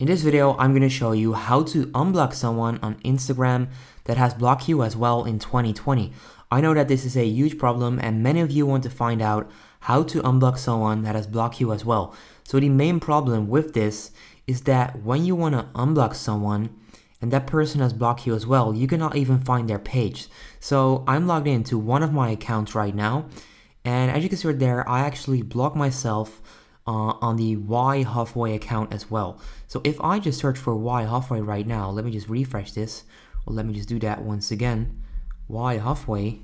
In this video, I'm going to show you how to unblock someone on Instagram that has blocked you as well in 2020. I know that this is a huge problem and many of you want to find out how to unblock someone that has blocked you as well. So the main problem with this is that when you want to unblock someone and that person has blocked you as well, you cannot even find their page. So I'm logged into one of my accounts right now, and as you can see right there, I actually blocked myself on the Y Halfway account as well. So if I just search for Y Halfway right now, let me just refresh this, or let me just do that once again, Y Halfway,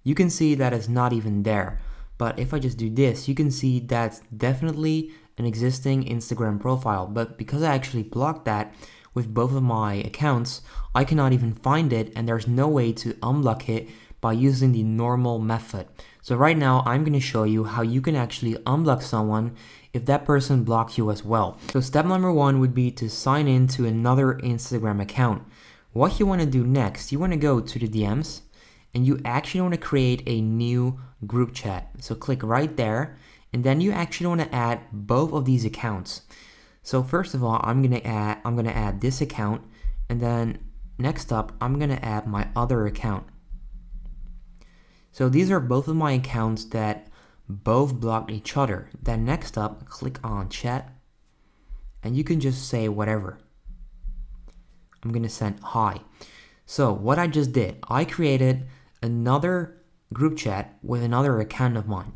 you can see that it's not even there. But if I just do this, you can see that's definitely an existing Instagram profile. But because I actually blocked that with both of my accounts, I cannot even find it, and there's no way to unblock it by using the normal method. So right now I'm going to show you how you can actually unblock someone if that person blocked you as well. So step number one would be to sign in to another Instagram account. What you want to do next, you want to go to the DMs and you actually want to create a new group chat. So click right there, and then you actually want to add both of these accounts. So first of all, I'm going to add this account, and then next up I'm going to add my other account. So these are both of my accounts that both blocked each other. Then next up, click on chat, and you can just say whatever. I'm gonna send hi. So what I just did, I created another group chat with another account of mine.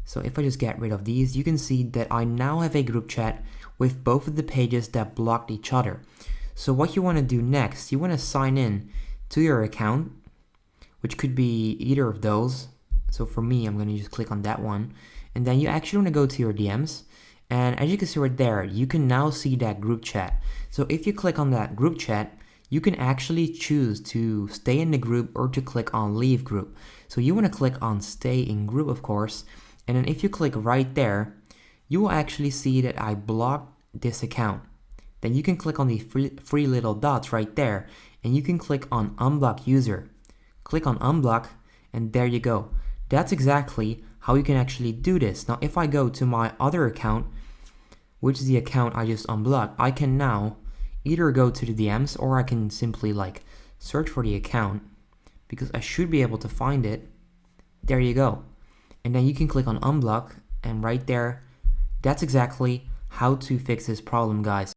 So if I just get rid of these, you can see that I now have a group chat with both of the pages that blocked each other. So what you wanna do next, you wanna sign in to your account, which could be either of those. So for me, I'm going to just click on that one. And then you actually want to go to your DMs. And as you can see right there, you can now see that group chat. So if you click on that group chat, you can actually choose to stay in the group or to click on leave group. So you want to click on stay in group, of course. And then if you click right there, you will actually see that I blocked this account. Then you can click on the three little dots right there, and you can click on unblock user. Click on unblock, and there you go. That's exactly how you can actually do this. Now if I go to my other account, which is the account I just unblocked, I can now either go to the DMs or I can simply search for the account, because I should be able to find it. There you go. And then you can click on unblock, and right there, that's exactly how to fix this problem, guys.